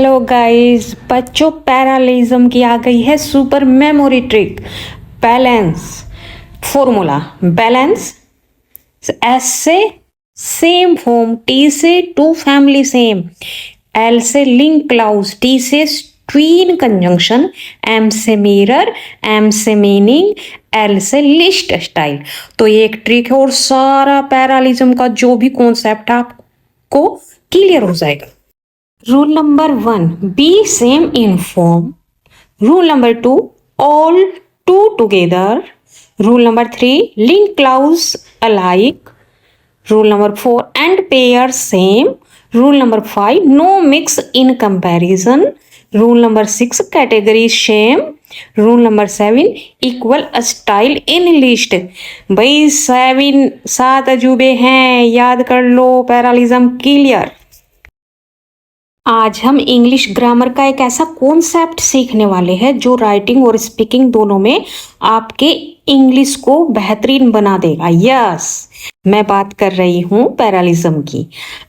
Hello guys, बच्चों पैरालिज्म की आ गई है super memory trick. Balance formula, balance S से सेम फॉर्म, टी से टू फैमिली सेम, एल से लिंक क्लाउज, टी से ट्वीन कंजंक्शन, एम से मिरर, एम से मीनिंग, एल से लिस्ट स्टाइल। तो ये एक ट्रिक है और सारा पैरालिज्म का जो भी कॉन्सेप्ट आपको क्लियर हो जाएगा। Rule number 1, be same in form. Rule number 2, all two together. Rule number 3, link clause alike. Rule number 4, and pair same. Rule number 5, no mix in comparison. Rule number 6, category same. Rule number 7, equal a style in list. भाई 7 अजूबे हैं, याद कर लो। पैरालिज्म clear. आज हम English grammar का एक ऐसा concept सीखने वाले हैं जो राइटिंग और स्पीकिंग दोनों में आपके इंग्लिश को बेहतरीन बना देगा। यस, मैं बात कर रही हूँ पैरालिज्म की।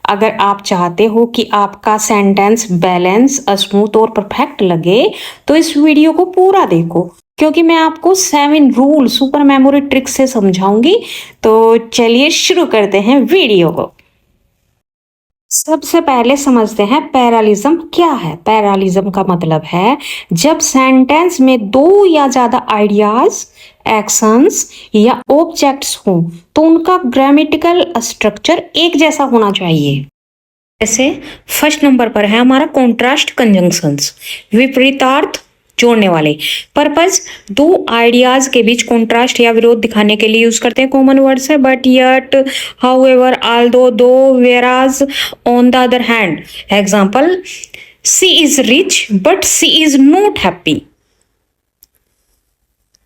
अगर आप चाहते हो कि आपका सेंटेंस बैलेंस, स्मूथ और परफेक्ट लगे तो इस वीडियो को पूरा देखो, क्योंकि मैं आपको 7 रूल सुपर मेमोरी ट्रिक से समझाऊंगी। तो चलिए शुरू करते हैं वीडियो को। सबसे पहले समझते हैं पैरालिज्म क्या है। पैरालिज्म का मतलब है जब सेंटेंस में दो या ज्यादा आइडियाज, एक्शंस या ऑब्जेक्ट्स हों तो उनका ग्रामेटिकल स्ट्रक्चर एक जैसा होना चाहिए। जैसे फर्स्ट नंबर पर है हमारा कॉन्ट्रास्ट कंजंक्शंस, विपरीतार्थ जोड़ने वाले। पर्पस, दो आइडियाज के बीच कॉन्ट्रास्ट या विरोध दिखाने के लिए यूज करते हैं। कॉमन वर्ड्स है but, yet, however, although, though, whereas, on the other hand. Example, she is rich but she is not happy.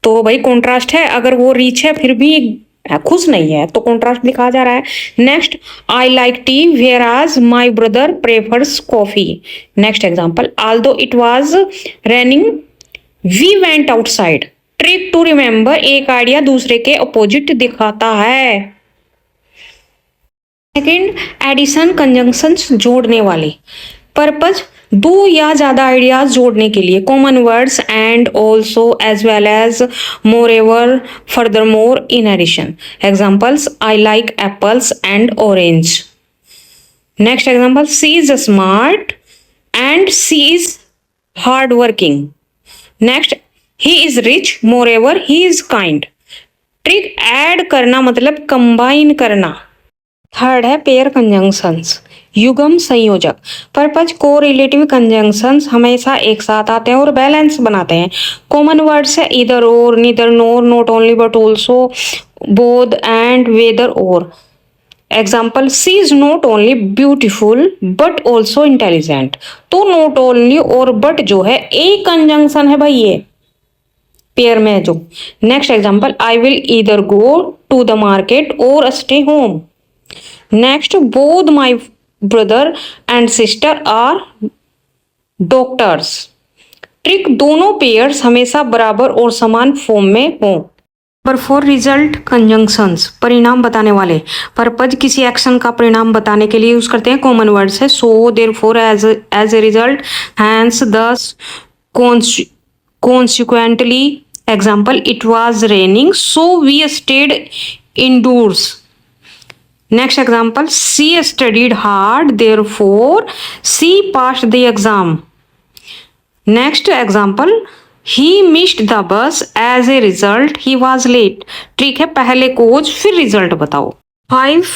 तो भाई कॉन्ट्रास्ट है, अगर वो रिच है फिर भी खुश नहीं है, तो कॉन्ट्रास्ट दिखा जा रहा है। Next, I like tea whereas my brother prefers coffee. Next example, although it was raining we went outside. Trick to remember, एक आइडिया दूसरे के अपोजिट दिखाता है। सेकेंड, एडिशन कंजंक्शंस जोड़ने वाले। पर्पज, दो या ज्यादा आइडियाज जोड़ने के लिए। Common words and, also, as well as, moreover, furthermore, in addition. Examples, I like apples and orange. Next example, she is smart and she is hard working. Next, he is rich, moreover he is kind. Trick, add करना मतलब combine करना। Third है pair conjunctions, युग्म संयोजक। Purpose, को relative conjunctions हमेशा एक साथ आते हैं और बैलेंस बनाते हैं। कॉमन वर्ड्स है either or, neither nor, not only but also, both and, whether or. Example, she is not only beautiful but also intelligent. तो नॉट ओनली और बट जो है एक कंजंक्शन है भाई, ये पेयर में है जो। Next example, I will either go to the market or stay home. Next, both my brother and sister are doctors. Trick, दोनों पेयर्स हमेशा बराबर और समान फॉर्म में हों। नंबर 4, रिजल्ट कंजंक्शंस, परिणाम बताने वाले। पर्पज, किसी एक्शन का परिणाम बताने के लिए यूज करते हैं। कॉमन वर्ड्स है so, therefore, as a result, hence, thus, consequently. Example, it was raining so we stayed indoors. Next example, she studied hard, therefore she passed the exam. Next example, he missed the bus, as a result he was late. ठीक है, पहले कोज फिर result बताओ। 5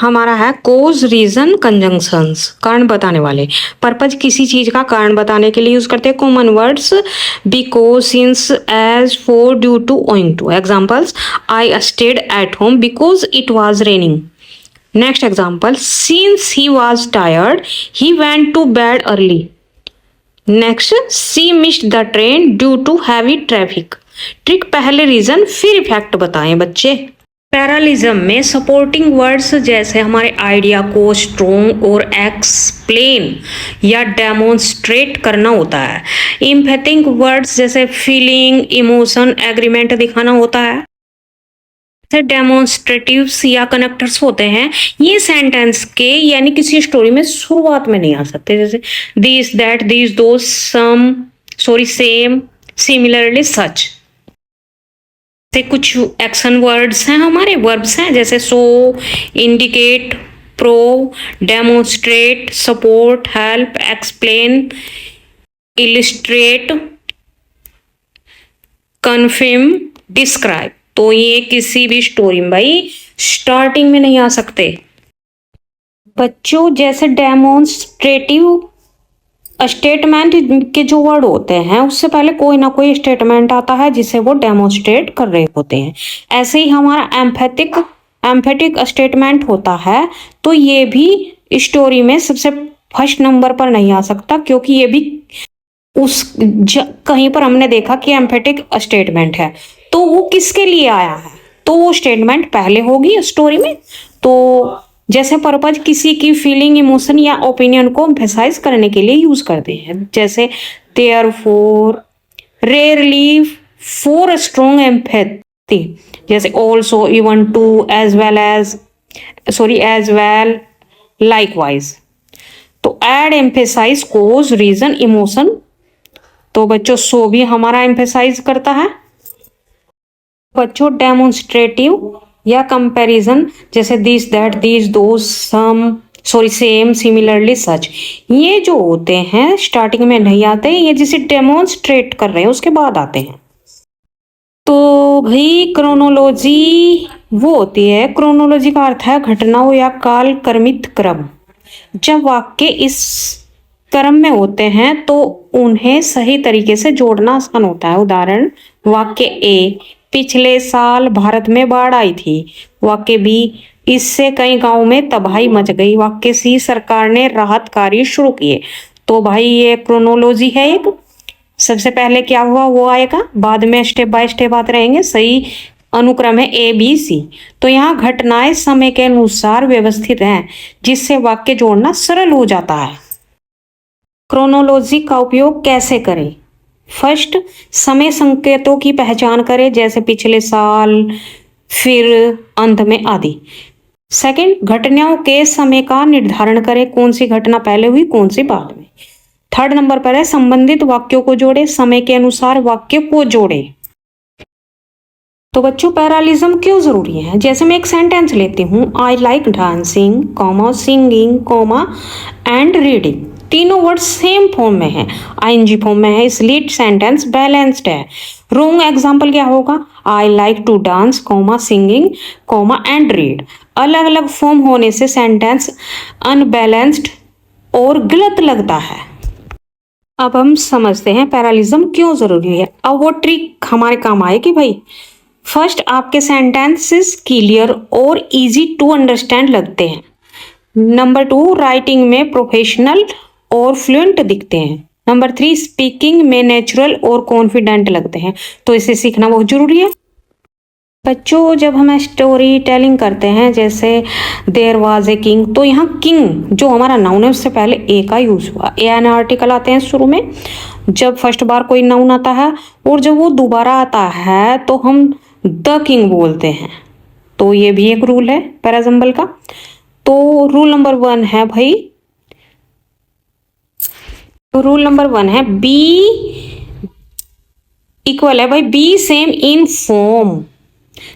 हमारा है कोज reason conjunctions, कारण बताने वाले। पर्पज, किसी चीज का कारण बताने के लिए यूज करते हैं। Common words, because, since, as, for, due to, owing to. Examples, I stayed at home because it was raining. Next example, since he was tired, he went to bed early. Next, she missed the train due to heavy traffic. Trick, पहले reason फिर effect बताएं बच्चे। पैरालिज्म में supporting words जैसे हमारे idea को strong और explain या डेमोन्स्ट्रेट करना होता है। इम्पैथिंग वर्ड्स जैसे फीलिंग, इमोशन, एग्रीमेंट दिखाना होता है। जैसे डेमोन्स्ट्रेटिव्स या कनेक्टर्स होते हैं, ये सेंटेंस के यानी किसी स्टोरी में शुरुआत में नहीं आ सकते, जैसे this that this those some sorry same similarly such. से कुछ एक्शन वर्ड्स हैं, हमारे वर्ब्स हैं, जैसे show, indicate, prove, demonstrate, support, help, explain, illustrate, confirm, describe. तो ये किसी भी स्टोरी में भाई स्टार्टिंग में नहीं आ सकते। बच्चों जैसे डेमोन्स्ट्रेटिव स्टेटमेंट के जो वर्ड होते हैं उससे पहले कोई ना कोई स्टेटमेंट आता है जिसे वो डेमोन्स्ट्रेट कर रहे होते हैं। ऐसे ही हमारा एम्फेटिक स्टेटमेंट होता है, तो ये भी स्टोरी में सबसे फर्स्ट नंबर पर नहीं आ सकता, क्योंकि ये भी कहीं पर हमने देखा कि एम्फेटिक स्टेटमेंट है, तो वो किसके लिए आया है, तो वो स्टेटमेंट पहले होगी स्टोरी में। तो जैसे पर्पज किसी की फीलिंग, इमोशन या ओपिनियन को एम्फेसाइज करने के लिए यूज करते हैं, जैसे therefore, rarely, for strong empathy, जैसे also, even, too, as well as, as well, likewise. तो add, emphasise, cause, reason, emotion. तो बच्चों सो भी हमारा एम्फेसाइज करता है। बच्चों डेमोन्स्ट्रेटिव या कंपैरिजन, जैसे this that this those some same similarly such, ये जो होते हैं स्टार्टिंग में नहीं आते, ये जिसे डेमोन्स्ट्रेट कर रहे हैं उसके बाद आते हैं। तो भाई क्रोनोलॉजी वो होती है, क्रोनोलॉजी का अर्थ है घटनाओं या काल क्रमित क्रम। जब वाक्य इस क्रम में होते हैं तो उन्हें सही तरीके से जोड़ना आसान होता है। उदाहरण, वाक्य ए, पिछले साल भारत में बाढ़ आई थी। वाक्य बी, इससे कई गांवों में तबाही मच गई। वाक्य सी, सरकार ने राहत कार्य शुरू किए। तो भाई ये क्रोनोलॉजी है एक। सबसे पहले क्या हुआ वो आएगा, बाद में स्टेप बाय स्टेप आते रहेंगे। सही अनुक्रम है ए बी सी। तो यहाँ घटनाएं समय के अनुसार व्यवस्थित हैं, जिससे वाक्य जोड़ना सरल हो जाता है। क्रोनोलॉजी का उपयोग कैसे करें? फर्स्ट, समय संकेतों की पहचान करें, जैसे पिछले साल, फिर, अंत में आदि। सेकंड, घटनाओं के समय का निर्धारण करें, कौन सी घटना पहले हुई, कौन सी बाद में। थर्ड नंबर पर है संबंधित वाक्यों को जोड़े, समय के अनुसार वाक्य को जोड़े। तो बच्चों पैरालिज्म क्यों जरूरी है? जैसे मैं एक सेंटेंस लेती हूँ, I like dancing, comma, singing, comma, and reading. तीनों वर्ड सेम फॉर्म में है, आईएनजी फॉर्म में है, इसलिए सेंटेंस बैलेंस्ड है। रॉन्ग एग्जाम्पल क्या होगा? I like to dance, comma, singing, comma, and read. अलग अलग फॉर्म होने से सेंटेंस अनबैलेंस्ड और गलत लगता है। अब हम समझते हैं पैरालिज्म क्यों जरूरी है। अब वो ट्रिक हमारे काम आएगी भाई। फर्स्ट, आपके सेंटेंसेस क्लियर और इजी टू अंडरस्टैंड लगते हैं। नंबर 2, राइटिंग में प्रोफेशनल और फ्लुएंट दिखते हैं। नंबर 3, स्पीकिंग में नेचुरल और कॉन्फिडेंट लगते हैं। तो इसे सीखना बहुत जरूरी है। बच्चों जब हम स्टोरी टेलिंग करते हैं, जैसे देयर वाज ए किंग, तो यहाँ किंग जो हमारा नाउन है उससे पहले ए का यूज हुआ। ए एन आर्टिकल आते हैं शुरू में जब फर्स्ट बार कोई नाउन आता है, और जब वो दोबारा आता है तो हम द किंग बोलते हैं। तो ये भी एक रूल है पैराजम्बल का। तो रूल नंबर 1 है भाई, तो रूल नंबर 1 है बी इक्वल है भाई B same in form,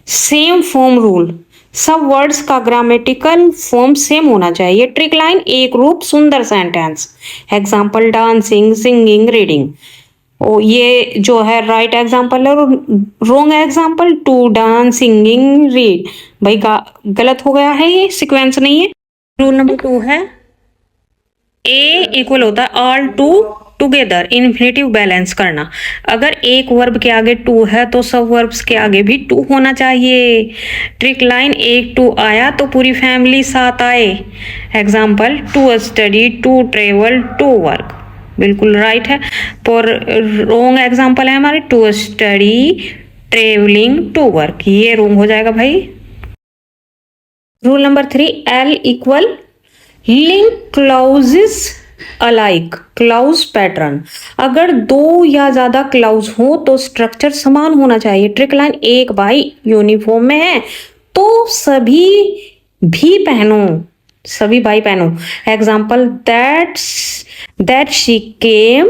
same form rule. सब वर्ड्स का ग्रामेटिकल फॉर्म सेम होना चाहिए। ट्रिक लाइन, एक रूप, सुंदर sentence. Example, dancing, singing, reading. ओ ये जो है राइट एग्जाम्पल है, और wrong example to dance, singing, read. भाई गलत हो गया है, ये सीक्वेंस नहीं है। रूल नंबर 2 है ए इक्वल होता है all to together, infinitive balance करना। अगर एक वर्ब के आगे टू है तो सब वर्ब्स के आगे भी टू होना चाहिए। ट्रिक लाइन, एक टू आया तो पूरी फैमिली साथ आए। Example, to study, to travel, to work. बिल्कुल राइट है। पर रॉन्ग एग्जाम्पल है हमारे, to study, travelling, to work. ये रॉन्ग हो जाएगा भाई। Rule number 3, L equal link clauses alike clause pattern. अगर दो या ज्यादा क्लाउज हो तो स्ट्रक्चर समान होना चाहिए। ट्रिक लाइन एक भाई यूनिफॉर्म में है तो सभी भी पहनो, सभी भाई पहनो। Example that she came,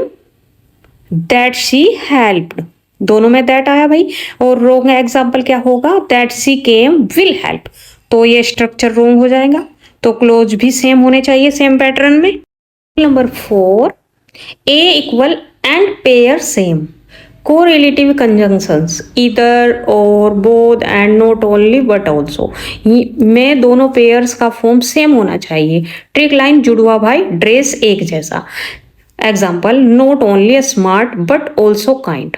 that she helped, दोनों में दैट आया भाई। और रोंग एग्जाम्पल क्या होगा, that she came will help, तो ये स्ट्रक्चर रोंग हो जाएगा। तो क्लोज भी सेम होने चाहिए, सेम पैटर्न में। Number 4, A equal and pair same. Correlative conjunctions either or both and not only but also में दोनों पेयर्स का फॉर्म सेम होना चाहिए। ट्रिक लाइन जुड़वा भाई ड्रेस एक जैसा। Example not only smart but also kind,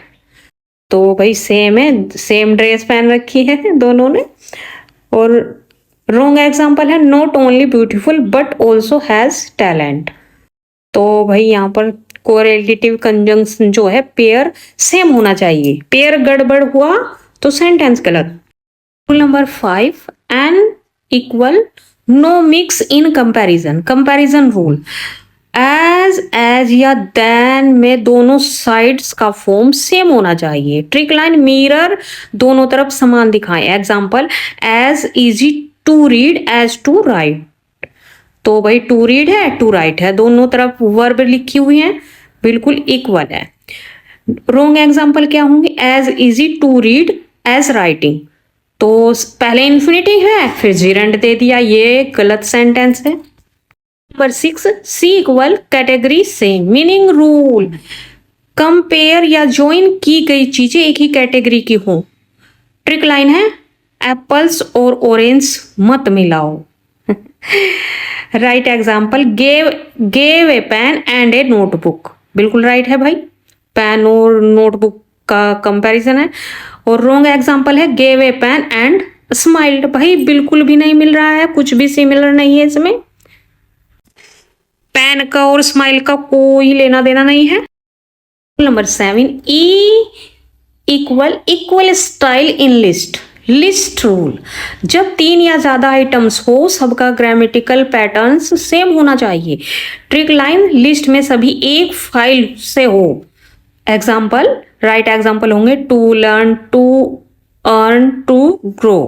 तो भाई सेम है, सेम ड्रेस पहन रखी है दोनों ने। और रॉन्ग एग्जाम्पल है not only beautiful but also has talent, तो भाई यहाँ पर कोरिलेटिव कंजंक्शन जो है पेयर सेम होना चाहिए। पेयर गड़बड़ हुआ तो सेंटेंस गलत। Rule number 5, N equal no mix in comparison. Comparison rule, as या देन में दोनों साइड्स का फॉर्म सेम होना चाहिए। ट्रिक लाइन मिरर दोनों तरफ समान दिखाएं। Example as easy to read as to write, तो भाई टू रीड है टू राइट है, दोनों तरफ वर्ब लिखी हुई है, बिल्कुल इक्वल है। रॉन्ग एग्जाम्पल क्या होंगे, as easy to read as writing, तो पहले इन्फिनिटिव है फिर जीरेंड दे दिया, ये गलत सेंटेंस है। Number 6, C equal category same. Meaning rule, compare या ज्वाइन की गई चीजें एक ही कैटेगरी की हो। ट्रिक लाइन है एप्पल्स और ऑरेंज मत मिलाओ। Right example gave a pen and a notebook, बिल्कुल राइट है भाई, पेन और नोटबुक का कंपैरिजन है। और रॉन्ग एग्जाम्पल है gave a pen and smiled, भाई बिल्कुल भी नहीं मिल रहा है, कुछ भी सिमिलर नहीं है इसमें, पेन का और स्माइल का कोई लेना देना नहीं है। Number 7, E equal style in list. List rule, जब 3 या ज्यादा आइटम्स हो सबका ग्रामेटिकल पैटर्न्स सेम होना चाहिए। ट्रिक लाइन लिस्ट में सभी एक फाइल से हो। एग्जाम्पल राइट एग्जाम्पल होंगे to learn, to earn, to grow.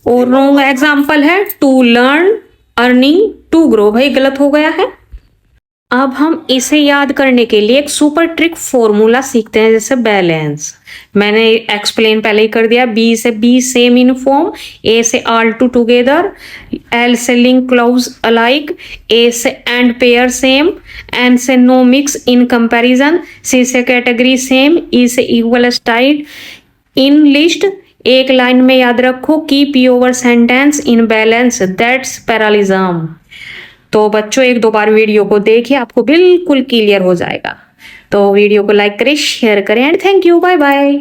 और रॉन्ग एग्जाम्पल है to learn, earning, to grow, भाई गलत हो गया है। अब हम इसे याद करने के लिए एक सुपर ट्रिक फॉर्मूला सीखते हैं, जैसे बैलेंस। मैंने एक्सप्लेन पहले ही कर दिया, बी से B same in form, A से ऑल टू टुगेदर, एल से लिंक क्लाउज अलाइक, ए से एंड पेयर सेम, एन से no mix in comparison, C से कैटेगरी सेम, ई से इक्वल स्टाइल इन लिस्ट। एक लाइन में याद रखो, keep your sentence in balance, that's parallelism. तो बच्चों 1-2 बार वीडियो को देखिए, आपको बिल्कुल क्लियर हो जाएगा। तो वीडियो को लाइक करें, शेयर करें and thank you, bye bye.